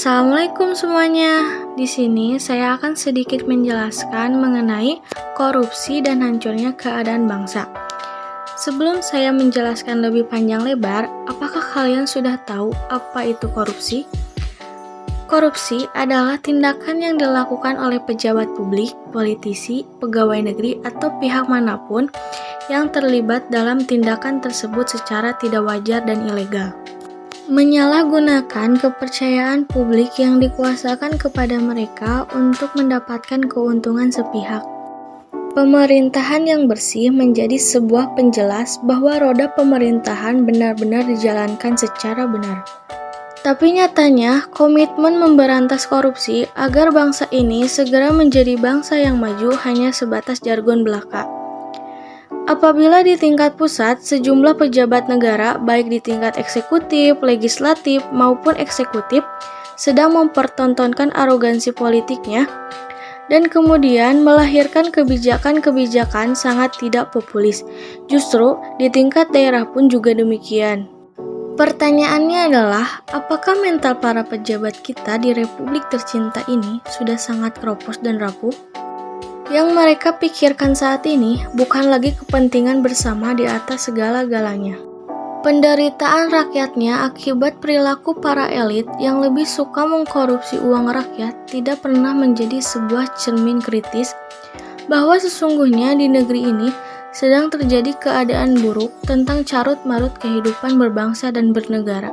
Assalamualaikum semuanya. Di sini saya akan sedikit menjelaskan mengenai korupsi dan hancurnya keadaan bangsa. Sebelum saya menjelaskan lebih panjang lebar, apakah kalian sudah tahu apa itu korupsi? Korupsi adalah tindakan yang dilakukan oleh pejabat publik, politisi, pegawai negeri, atau pihak manapun yang terlibat dalam tindakan tersebut secara tidak wajar dan ilegal. Menyalahgunakan kepercayaan publik yang dikuasakan kepada mereka untuk mendapatkan keuntungan sepihak. Pemerintahan yang bersih menjadi sebuah penjelas bahwa roda pemerintahan benar-benar dijalankan secara benar. Tapi nyatanya, komitmen memberantas korupsi agar bangsa ini segera menjadi bangsa yang maju hanya sebatas jargon belaka. Apabila di tingkat pusat, sejumlah pejabat negara, baik di tingkat eksekutif, legislatif, maupun eksekutif, sedang mempertontonkan arogansi politiknya, dan kemudian melahirkan kebijakan-kebijakan sangat tidak populis. Justru, di tingkat daerah pun juga demikian. Pertanyaannya adalah, apakah mental para pejabat kita di Republik tercinta ini sudah sangat keropos dan rapuh? Yang mereka pikirkan saat ini bukan lagi kepentingan bersama di atas segala-galanya. Penderitaan rakyatnya akibat perilaku para elit yang lebih suka mengkorupsi uang rakyat tidak pernah menjadi sebuah cermin kritis bahwa sesungguhnya di negeri ini sedang terjadi keadaan buruk tentang carut-marut kehidupan berbangsa dan bernegara.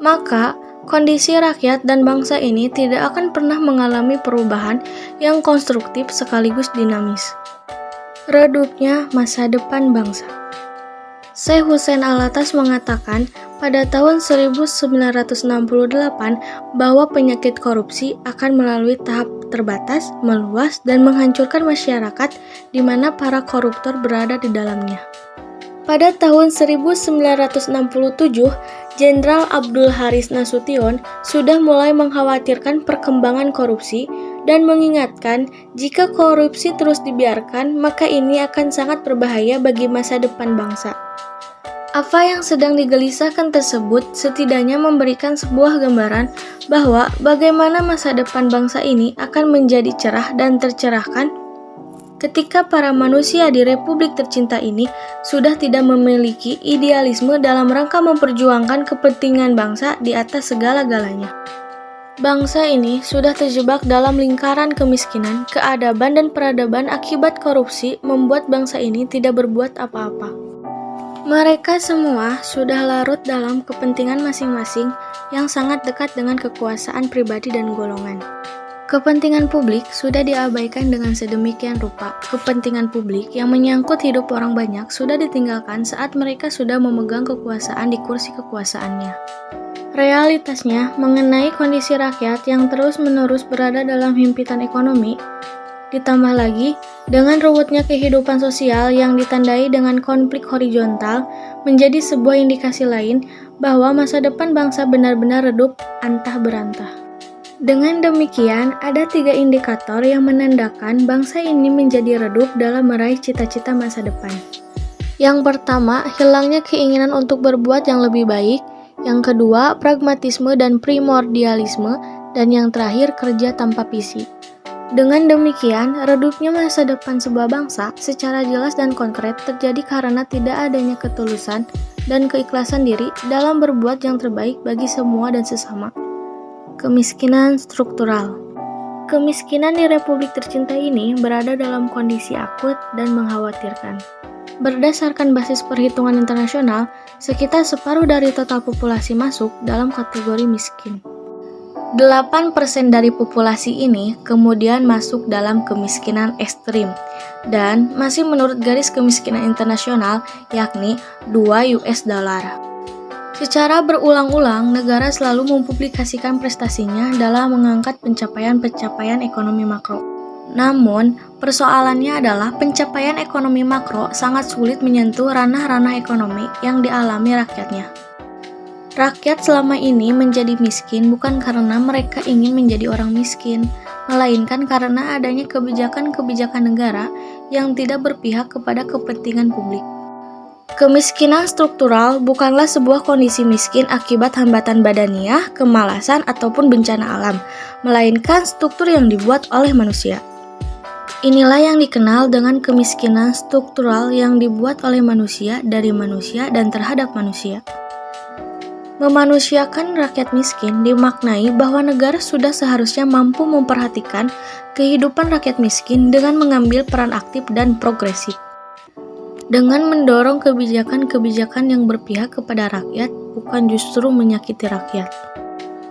Maka, kondisi rakyat dan bangsa ini tidak akan pernah mengalami perubahan yang konstruktif sekaligus dinamis. Redupnya masa depan bangsa. Syekh Hussein Alatas mengatakan pada tahun 1968 bahwa penyakit korupsi akan melalui tahap terbatas, meluas, dan menghancurkan masyarakat di mana para koruptor berada di dalamnya. Pada tahun 1967, Jenderal Abdul Haris Nasution sudah mulai mengkhawatirkan perkembangan korupsi dan mengingatkan jika korupsi terus dibiarkan, maka ini akan sangat berbahaya bagi masa depan bangsa. Apa yang sedang digelisahkan tersebut setidaknya memberikan sebuah gambaran bahwa bagaimana masa depan bangsa ini akan menjadi cerah dan tercerahkan ketika para manusia di Republik tercinta ini sudah tidak memiliki idealisme dalam rangka memperjuangkan kepentingan bangsa di atas segala-galanya. Bangsa ini sudah terjebak dalam lingkaran kemiskinan, keadaban dan peradaban akibat korupsi membuat bangsa ini tidak berbuat apa-apa. Mereka semua sudah larut dalam kepentingan masing-masing yang sangat dekat dengan kekuasaan pribadi dan golongan. Kepentingan publik sudah diabaikan dengan sedemikian rupa. Kepentingan publik yang menyangkut hidup orang banyak sudah ditinggalkan saat mereka sudah memegang kekuasaan di kursi kekuasaannya. Realitasnya mengenai kondisi rakyat yang terus-menerus berada dalam himpitan ekonomi, ditambah lagi dengan ruwetnya kehidupan sosial yang ditandai dengan konflik horizontal, menjadi sebuah indikasi lain bahwa masa depan bangsa benar-benar redup antah berantah. Dengan demikian, ada 3 indikator yang menandakan bangsa ini menjadi redup dalam meraih cita-cita masa depan. Yang pertama, hilangnya keinginan untuk berbuat yang lebih baik. Yang kedua, pragmatisme dan primordialisme. Dan yang terakhir, kerja tanpa visi. Dengan demikian, redupnya masa depan sebuah bangsa secara jelas dan konkret terjadi karena tidak adanya ketulusan dan keikhlasan diri dalam berbuat yang terbaik bagi semua dan sesama. Kemiskinan struktural. Kemiskinan di Republik tercinta ini berada dalam kondisi akut dan mengkhawatirkan. Berdasarkan basis perhitungan internasional, sekitar separuh dari total populasi masuk dalam kategori miskin. 8% dari populasi ini kemudian masuk dalam kemiskinan ekstrim dan masih menurut garis kemiskinan internasional yakni $2. Secara berulang-ulang, negara selalu mempublikasikan prestasinya dalam mengangkat pencapaian-pencapaian ekonomi makro. Namun, persoalannya adalah pencapaian ekonomi makro sangat sulit menyentuh ranah-ranah ekonomi yang dialami rakyatnya. Rakyat selama ini menjadi miskin bukan karena mereka ingin menjadi orang miskin, melainkan karena adanya kebijakan-kebijakan negara yang tidak berpihak kepada kepentingan publik. Kemiskinan struktural bukanlah sebuah kondisi miskin akibat hambatan badaniah, kemalasan, ataupun bencana alam, melainkan struktur yang dibuat oleh manusia. Inilah yang dikenal dengan kemiskinan struktural yang dibuat oleh manusia dari manusia dan terhadap manusia. Memanusiakan rakyat miskin dimaknai bahwa negara sudah seharusnya mampu memperhatikan kehidupan rakyat miskin dengan mengambil peran aktif dan progresif. Dengan mendorong kebijakan-kebijakan yang berpihak kepada rakyat, bukan justru menyakiti rakyat.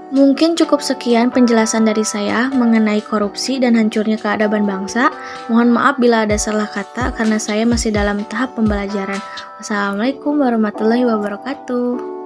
Mungkin cukup sekian penjelasan dari saya mengenai korupsi dan hancurnya keadaban bangsa. Mohon maaf bila ada salah kata karena saya masih dalam tahap pembelajaran. Wassalamualaikum warahmatullahi wabarakatuh.